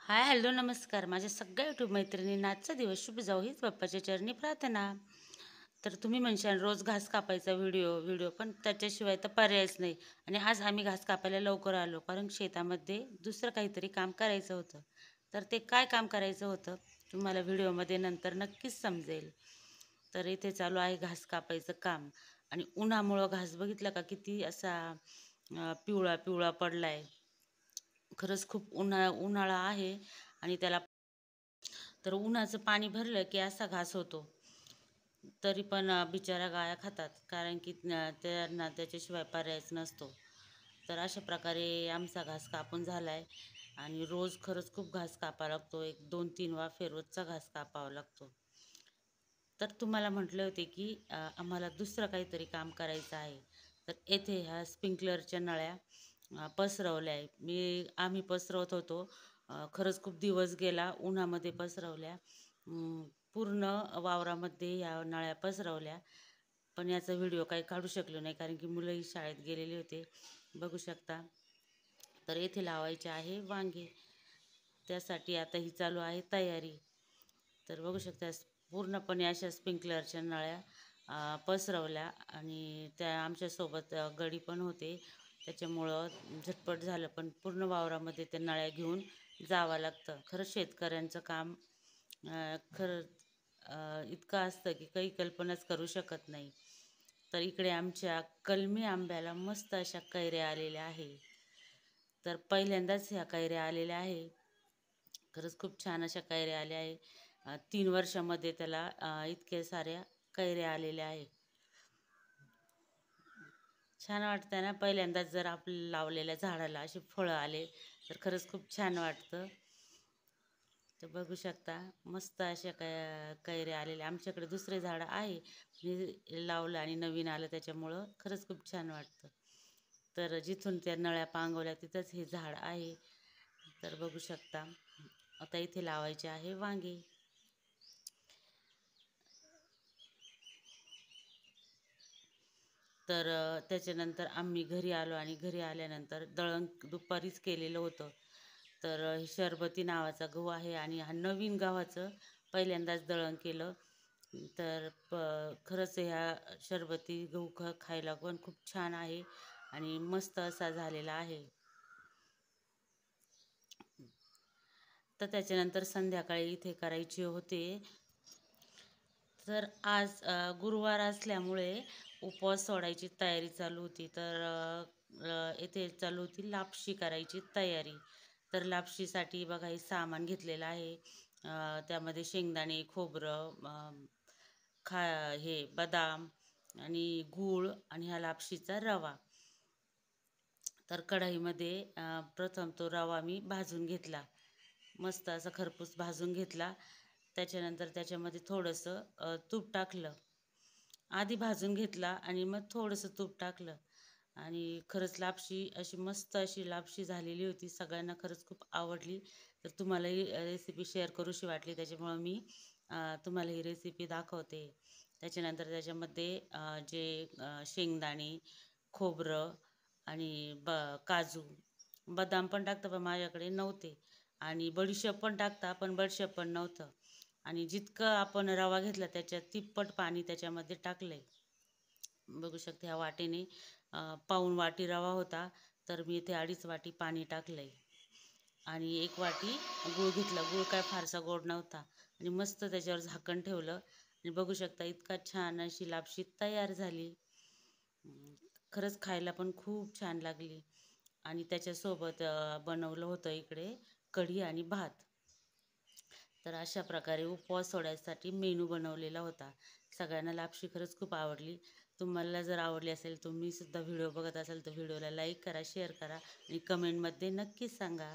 हाय, hello, नमस्कार. माझ्या सगळ्या यूट्यूब मैत्रिणींना आजचा दिवस शुभ जाऊ हीच बाप्पाच्या चरणी प्रार्थना. तर तुम्ही म्हणशाल रोज घास कापायचा व्हिडिओ व्हिडिओ पण त्याच्याशिवाय तर पर्यायच नाही. आणि आज आम्ही घास कापायला लवकर आलो कारण शेतामध्ये दुसरं काहीतरी काम करायचं होतं. तर ते काय काम करायचं होतं तुम्हाला व्हिडिओमध्ये नंतर नक्कीच समजेल. तर इथे चालू आहे घास कापायचं काम. आणि उन्हामुळं घास बघितला का किती असा पिवळा पिवळा पडलाय. खरंच खूप उन्हाळा आहे. आणि त्याला तर उन्हाचं पाणी भरलं की असा घास होतो. तरी पण बिचाऱ्या गाया खातात कारण की त्यांना त्याच्याशिवाय पर्यायच नसतो. तर अशा प्रकारे आमचा घास कापून झालाय. आणि रोज खरंच खूप घास कापावा लागतो. एक 2-3 वाफे रोजचा घास कापावा लागतो. तर तुम्हाला म्हटले होते की आम्हाला दुसरं काहीतरी काम करायचं आहे. तर येथे ह्या स्प्रिंकलरच्या नळ्या पसरवल्या आहे. आम्ही पसरवत होतो. खरंच खूप दिवस गेला उन्हामध्ये पसरवल्या. पूर्ण वावरामध्ये या नळ्या पसरवल्या. पण याचा व्हिडिओ काही काढू शकलो नाही कारण की मुलंही शाळेत गेलेले होते. बघू शकता. तर येथे लावायचे आहे वांगे. त्यासाठी आता ही चालू आहे तयारी. तर बघू शकता पूर्णपणे अशा स्प्रिंकलरच्या नळ्या पसरवल्या. आणि त्या आमच्यासोबत गडी पण होते. त्याच्यामुळं झटपट झालं. पण पूर्ण वावरामध्ये त्या नळ्या घेऊन जावं लागतं. खरंच शेतकऱ्यांचं काम खरं इतकं असतं की काही कल्पनाच करू शकत नाही. तर इकडे आमच्या कलमी आंब्याला मस्त अशा कैऱ्या आलेल्या आहे. तर पहिल्यांदाच ह्या कैऱ्या आलेल्या आहे. खरंच खूप छान अशा कैऱ्या आल्या आहे. 3 वर्षामध्ये त्याला इतक्या साऱ्या कैऱ्या आलेल्या आहे. छान वाटतं ना पहिल्यांदाच जर आपल्या लावलेल्या झाडाला अशी फळं आले तर खरंच खूप छान वाटतं. तर बघू शकता मस्त अशा कैऱ्या आलेल्या. आमच्याकडे दुसरे झाडं आहे. मी लावलं आणि नवीन आलं त्याच्यामुळं खरंच खूप छान वाटतं. तर जिथून त्या नळ्या पांगवल्या तिथंच हे झाड आहे. तर बघू शकता. आता इथे लावायचे आहे वांगे. तर त्याच्यानंतर आम्ही घरी आलो आणि घरी आल्यानंतर दळण दुपारीच केलेलं होतं. तर हे शरबती नावाचा गहू आहे आणि हा नवीन गव्हाचं पहिल्यांदाच दळण केलं. तर खरंच ह्या शरबती गहू खायला पण खूप छान आहे आणि मस्त असा झालेला आहे. तर त्याच्यानंतर संध्याकाळी इथे करायचे होते. तर आज गुरुवार असल्यामुळे उपवास सोडायची तयारी चालू होती. तर येथे चालू होती लापशी करायची तयारी. तर लापशीसाठी बघा हे सामान घेतलेलं आहे. त्यामध्ये शेंगदाणे, खोबरं, खा हे बदाम आणि गूळ आणि ह्या लापशीचा रवा. तर कढईमध्ये प्रथम तो रवा मी भाजून घेतला. मस्त असा खरपूस भाजून घेतला. त्याच्यानंतर त्याच्यामध्ये थोडंसं तूप टाकलं. आधी भाजून घेतला आणि मग थोडंसं तूप टाकलं. आणि खरंच लापशी अशी मस्त अशी लापशी झालेली होती. सगळ्यांना खरंच खूप आवडली. तर तुम्हाला ही रेसिपी शेअर करूशी वाटली त्याच्यामुळं मी तुम्हाला ही रेसिपी दाखवते. त्याच्यानंतर त्याच्यामध्ये जे शेंगदाणे, खोबरं आणि काजू, बदाम पण टाकतं पण माझ्याकडे नव्हते. आणि बडीशेप पण टाकता पण बडीशेप पण नव्हतं. आणि जितकं आपण रवा घेतला त्याच्या तिप्पट पाणी त्याच्यामध्ये टाकलंय. बघू शकते ह्या वाटीने पाऊण वाटी रवा होता. तर मी इथे 2.5 वाटी पाणी टाकलंय. आणि 1 वाटी गूळ घेतला. गूळ काय फारसा गोड नव्हता. आणि मस्त त्याच्यावर झाकण ठेवलं. आणि बघू शकता इतका छान अशी लापशी तयार झाली. खरंच खायला पण खूप छान लागली. आणि त्याच्यासोबत बनवलं होतं इकडे कढी आणि भात. तर अशा प्रकारे उपवास सोडायसाठी मेनू बनवलेला होता. सगळ्यांना लापशी खरंच खूप आवडली. तुम्हाला जर आवडली असेल, तुम्ही सुद्धा व्हिडिओ बघत असाल तर व्हिडिओला लाईक करा, शेअर करा आणि कमेंटमध्ये नक्कीच सांगा.